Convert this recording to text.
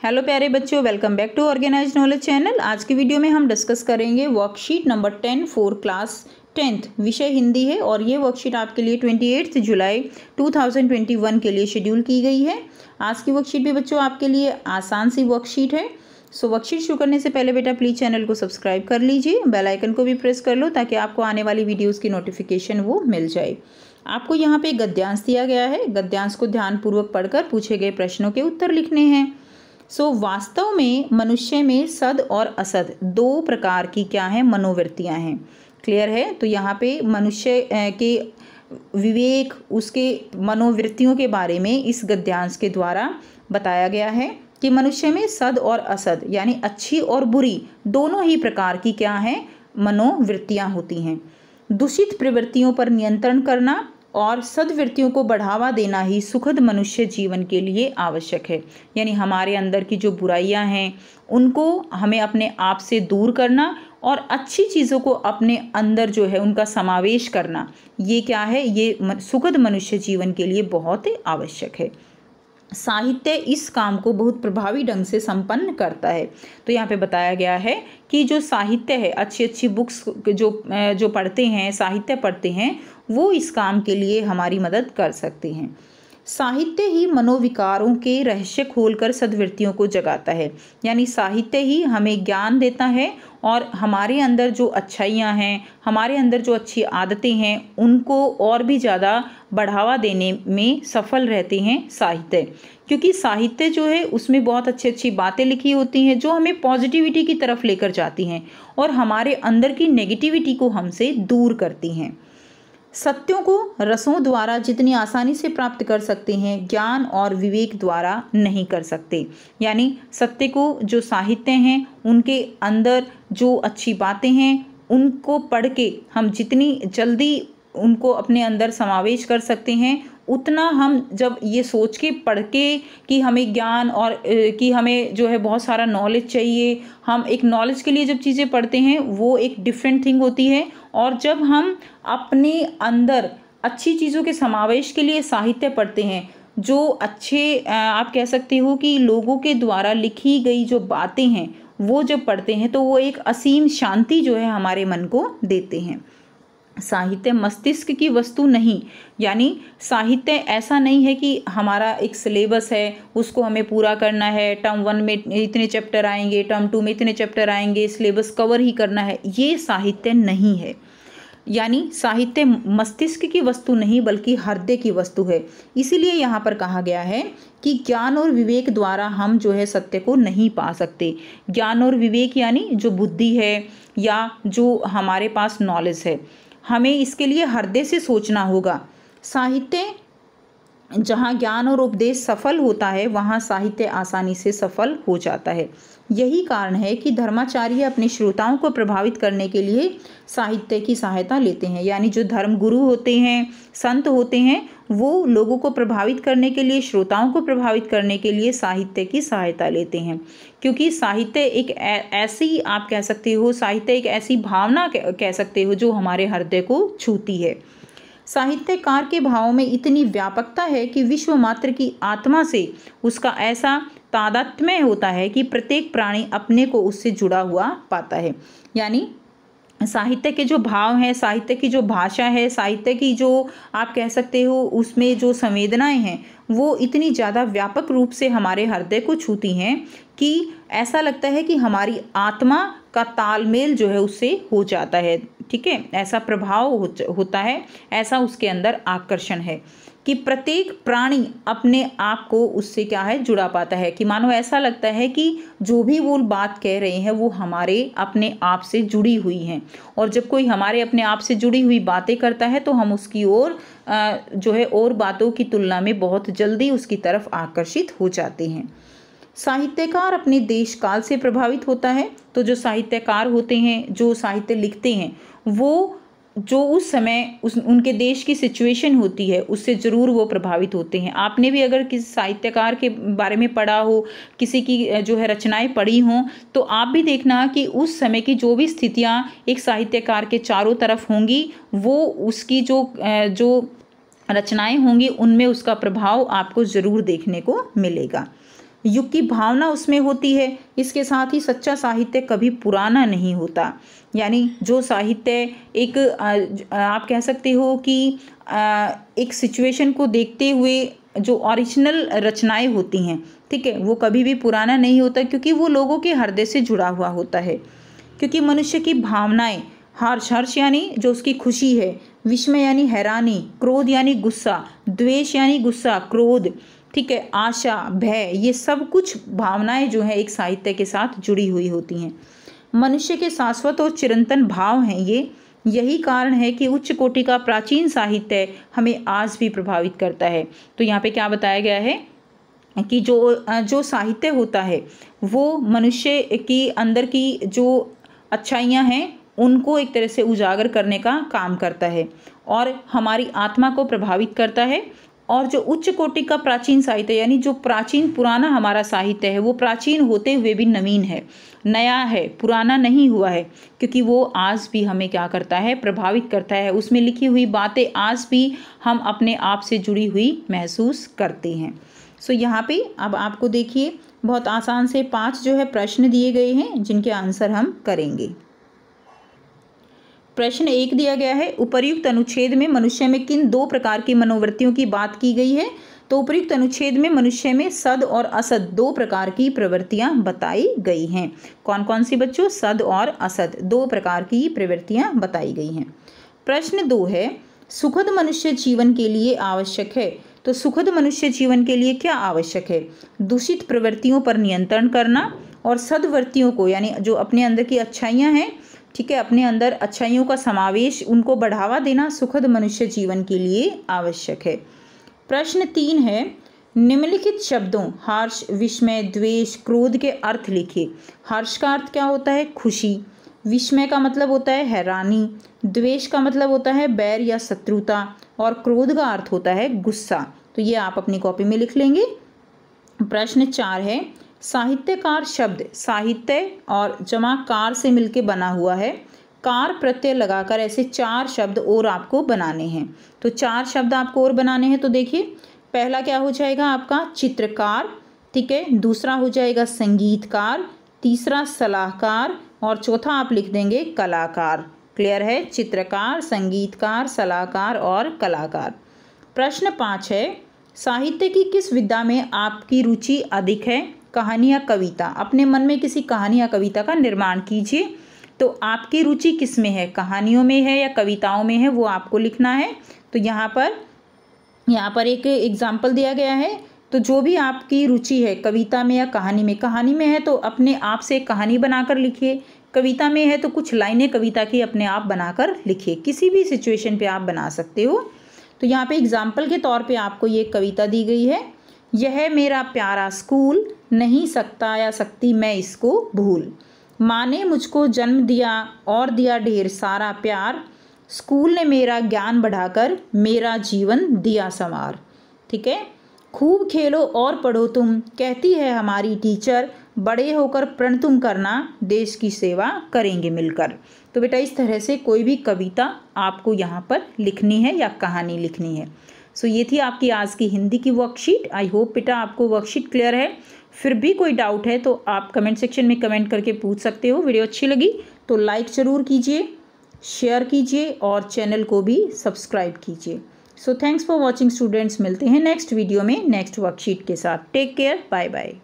Hello प्यारे बच्चों, welcome back to organised knowledge channel. आज की वीडियो में हम डिस्कस करेंगे worksheet number 10 for class 10th। विषय हिंदी है और ये वर्कशीट आपके लिए 28 जुलाई 2021 के लिए शेड्यूल की गई है। आज की वर्कशीट भी बच्चों आपके लिए आसान सी वर्कशीट है। सो वर्कशीट शुरू करने से पहले बेटा प्लीज़ चैनल को सब्सक्राइब कर लीजिए, बेल आइकन को भी प्रेस कर लो ताकि आपको आने वाली वीडियोज़ की नोटिफिकेशन वो मिल जाए। आपको यहाँ पे गद्यांश दिया गया है। गद्यांश को ध्यानपूर्वक पढ़कर पूछे गए प्रश्नों के उत्तर लिखने हैं। वास्तव में मनुष्य में सद और असद दो प्रकार की क्या है मनोवृत्तियां हैं। क्लियर है। तो यहाँ पे मनुष्य के विवेक, उसके मनोवृत्तियों के बारे में इस गद्यांश के द्वारा बताया गया है कि मनुष्य में सद और असद यानी अच्छी और बुरी दोनों ही प्रकार की क्या है मनोवृत्तियां होती हैं। दूषित प्रवृत्तियों पर नियंत्रण करना और सद्वृत्तियों को बढ़ावा देना ही सुखद मनुष्य जीवन के लिए आवश्यक है। यानी हमारे अंदर की जो बुराइयां हैं उनको हमें अपने आप से दूर करना और अच्छी चीज़ों को अपने अंदर जो है उनका समावेश करना, ये क्या है, ये सुखद मनुष्य जीवन के लिए बहुत ही आवश्यक है। साहित्य इस काम को बहुत प्रभावी ढंग से संपन्न करता है। तो यहाँ पे बताया गया है कि जो साहित्य है, अच्छी अच्छी बुक्स जो पढ़ते हैं, साहित्य पढ़ते हैं, वो इस काम के लिए हमारी मदद कर सकते हैं। साहित्य ही मनोविकारों के रहस्य खोलकर सद्वृत्तियों को जगाता है। यानी साहित्य ही हमें ज्ञान देता है और हमारे अंदर जो अच्छाइयाँ हैं, हमारे अंदर जो अच्छी आदतें हैं, उनको और भी ज़्यादा बढ़ावा देने में सफल रहते हैं साहित्य। क्योंकि साहित्य जो है उसमें बहुत अच्छी अच्छी बातें लिखी होती हैं जो हमें पॉजिटिविटी की तरफ लेकर जाती हैं और हमारे अंदर की नेगेटिविटी को हमसे दूर करती हैं। सत्यों को रसों द्वारा जितनी आसानी से प्राप्त कर सकते हैं, ज्ञान और विवेक द्वारा नहीं कर सकते। यानी सत्य को जो साहित्य हैं उनके अंदर जो अच्छी बातें हैं उनको पढ़ के हम जितनी जल्दी उनको अपने अंदर समावेश कर सकते हैं, उतना हम जब ये सोच के पढ़ के कि हमें ज्ञान और कि हमें जो है बहुत सारा नॉलेज चाहिए, हम एक नॉलेज के लिए जब चीज़ें पढ़ते हैं वो एक डिफरेंट थिंग होती है। और जब हम अपने अंदर अच्छी चीज़ों के समावेश के लिए साहित्य पढ़ते हैं, जो अच्छे आप कह सकते हो कि लोगों के द्वारा लिखी गई जो बातें हैं वो जब पढ़ते हैं तो वो एक असीम शांति जो है हमारे मन को देते हैं। साहित्य मस्तिष्क की वस्तु नहीं, यानी साहित्य ऐसा नहीं है कि हमारा एक सिलेबस है उसको हमें पूरा करना है, टर्म 1 में इतने चैप्टर आएंगे, टर्म 2 में इतने चैप्टर आएंगे, सिलेबस कवर ही करना है, ये साहित्य नहीं है। यानी साहित्य मस्तिष्क की वस्तु नहीं बल्कि हृदय की वस्तु है। इसीलिए यहाँ पर कहा गया है कि ज्ञान और विवेक द्वारा हम जो है सत्य को नहीं पा सकते। ज्ञान और विवेक यानी जो बुद्धि है या जो हमारे पास नॉलेज है, हमें इसके लिए हृदय से सोचना होगा। साहित्य जहाँ ज्ञान और उपदेश सफल होता है वहाँ साहित्य आसानी से सफल हो जाता है। यही कारण है कि धर्माचार्य अपने श्रोताओं को प्रभावित करने के लिए साहित्य की सहायता लेते हैं। यानी जो धर्म गुरु होते हैं, संत होते हैं, वो लोगों को प्रभावित करने के लिए, श्रोताओं को प्रभावित करने के लिए साहित्य की सहायता लेते हैं। क्योंकि साहित्य एक ऐसी आप कह सकते हो, साहित्य एक ऐसी भावना कह सकते हो जो हमारे हृदय को छूती है। साहित्यकार के भावों में इतनी व्यापकता है कि विश्व मात्र की आत्मा से उसका ऐसा तादात्म्य होता है कि प्रत्येक प्राणी अपने को उससे जुड़ा हुआ पाता है। यानी साहित्य के जो भाव हैं, साहित्य की जो भाषा है, साहित्य की जो आप कह सकते हो उसमें जो संवेदनाएं हैं, वो इतनी ज़्यादा व्यापक रूप से हमारे हृदय को छूती हैं कि ऐसा लगता है कि हमारी आत्मा का तालमेल जो है उससे हो जाता है। ठीक है, ऐसा प्रभाव होता है, ऐसा उसके अंदर आकर्षण है कि प्रत्येक प्राणी अपने आप को उससे क्या है जुड़ा पाता है। कि मानो ऐसा लगता है कि जो भी वो बात कह रहे हैं वो हमारे अपने आप से जुड़ी हुई हैं। और जब कोई हमारे अपने आप से जुड़ी हुई बातें करता है तो हम उसकी ओर जो है और बातों की तुलना में बहुत जल्दी उसकी तरफ आकर्षित हो जाते हैं। साहित्यकार अपने देश काल से प्रभावित होता है। तो जो साहित्यकार होते हैं, जो साहित्य लिखते हैं, वो जो उस समय उनके देश की सिचुएशन होती है उससे ज़रूर वो प्रभावित होते हैं। आपने भी अगर किसी साहित्यकार के बारे में पढ़ा हो, किसी की जो है रचनाएं पढ़ी हों, तो आप भी देखना कि उस समय की जो भी स्थितियां एक साहित्यकार के चारों तरफ होंगी, वो उसकी जो रचनाएं होंगी उनमें उसका प्रभाव आपको ज़रूर देखने को मिलेगा। युग की भावना उसमें होती है। इसके साथ ही सच्चा साहित्य कभी पुराना नहीं होता, यानी जो साहित्य एक आप कह सकते हो कि एक सिचुएशन को देखते हुए जो ओरिजिनल रचनाएं होती हैं, ठीक है, वो कभी भी पुराना नहीं होता, क्योंकि वो लोगों के हृदय से जुड़ा हुआ होता है। क्योंकि मनुष्य की भावनाएं, हर्ष यानी जो उसकी खुशी है, विस्मय यानी हैरानी, क्रोध यानी गुस्सा, द्वेष यानी गुस्सा क्रोध, ठीक है, आशा भय, ये सब कुछ भावनाएं जो है एक साहित्य के साथ जुड़ी हुई होती हैं। मनुष्य के शाश्वत और चिरंतन भाव हैं ये। यही कारण है कि उच्च कोटि का प्राचीन साहित्य हमें आज भी प्रभावित करता है। तो यहाँ पे क्या बताया गया है कि जो साहित्य होता है वो मनुष्य की अंदर की जो अच्छाइयाँ हैं उनको एक तरह से उजागर करने का काम करता है और हमारी आत्मा को प्रभावित करता है। और जो उच्च कोटि का प्राचीन साहित्य, यानी जो प्राचीन पुराना हमारा साहित्य है, वो प्राचीन होते हुए भी नवीन है, नया है, पुराना नहीं हुआ है, क्योंकि वो आज भी हमें क्या करता है, प्रभावित करता है। उसमें लिखी हुई बातें आज भी हम अपने आप से जुड़ी हुई महसूस करते हैं। सो यहाँ पे अब आपको देखिए बहुत आसान से 5 जो है प्रश्न दिए गए हैं जिनके आंसर हम करेंगे। प्रश्न 1 दिया गया है, उपर्युक्त अनुच्छेद में मनुष्य में किन 2 प्रकार की मनोवृत्तियों की बात की गई है। तो उपर्युक्त अनुच्छेद में मनुष्य में सद और असद 2 प्रकार की प्रवृत्तियां बताई गई हैं। कौन कौन सी बच्चों? सद और असद 2 प्रकार की प्रवृत्तियां बताई गई हैं। प्रश्न 2 है, सुखद मनुष्य जीवन के लिए आवश्यक है। तो सुखद मनुष्य जीवन के लिए क्या आवश्यक है? दूषित प्रवृत्तियों पर नियंत्रण करना और सद्वृत्तियों को, यानी जो अपने अंदर की अच्छाइयाँ हैं, ठीक है, अपने अंदर अच्छाइयों का समावेश, उनको बढ़ावा देना सुखद मनुष्य जीवन के लिए आवश्यक है। प्रश्न 3 है, निम्नलिखित शब्दों हर्ष, विस्मय, द्वेष, क्रोध के अर्थ लिखिए। हर्ष का अर्थ क्या होता है? खुशी। विस्मय का मतलब होता है हैरानी। द्वेष का मतलब होता है बैर या शत्रुता। और क्रोध का अर्थ होता है गुस्सा। तो ये आप अपनी कॉपी में लिख लेंगे। प्रश्न 4 है, साहित्यकार शब्द साहित्य और जमा कार से मिलके बना हुआ है। कार प्रत्यय लगाकर ऐसे 4 शब्द और आपको बनाने हैं। तो 4 शब्द आपको और बनाने हैं। तो देखिए, पहला क्या हो जाएगा आपका? चित्रकार, ठीक है। दूसरा हो जाएगा संगीतकार, तीसरा सलाहकार और चौथा आप लिख देंगे कलाकार। क्लियर है? चित्रकार, संगीतकार, सलाहकार और कलाकार। प्रश्न 5 है, साहित्य की किस विधा में आपकी रुचि अधिक है? कहानी या कविता? अपने मन में किसी कहानी या कविता का निर्माण कीजिए। तो आपकी रुचि किस में है? कहानियों में है या कविताओं में है, वो आपको लिखना है। तो यहाँ पर एक एग्जाम्पल दिया गया है। तो जो भी आपकी रुचि है, कविता में या कहानी में है तो अपने आप से एक कहानी बनाकर लिखिए। कविता में है तो कुछ लाइनें कविता की अपने आप बनाकर लिखिए। किसी भी सिचुएशन पे आप बना सकते हो। तो यहाँ पे एग्जाम्पल के तौर पे आपको ये कविता दी गई है। यह मेरा प्यारा स्कूल, नहीं सकता या सकती मैं इसको भूल। माँ ने मुझको जन्म दिया और दिया ढेर सारा प्यार। स्कूल ने मेरा ज्ञान बढ़ाकर मेरा जीवन दिया संवार। ठीक है। खूब खेलो और पढ़ो तुम, कहती है हमारी टीचर। बड़े होकर प्रण तुम करना, देश की सेवा करेंगे मिलकर। तो बेटा इस तरह से कोई भी कविता आपको यहाँ पर लिखनी है या कहानी लिखनी है। सो ये थी आपकी आज की हिंदी की वर्कशीट। आई होप बेटा आपको वर्कशीट क्लियर है। फिर भी कोई डाउट है तो आप कमेंट सेक्शन में कमेंट करके पूछ सकते हो। वीडियो अच्छी लगी तो लाइक ज़रूर कीजिए, शेयर कीजिए और चैनल को भी सब्सक्राइब कीजिए। So thanks for watching students. मिलते हैं नेक्स्ट वीडियो में नेक्स्ट वर्कशीट के साथ। Take care, bye bye.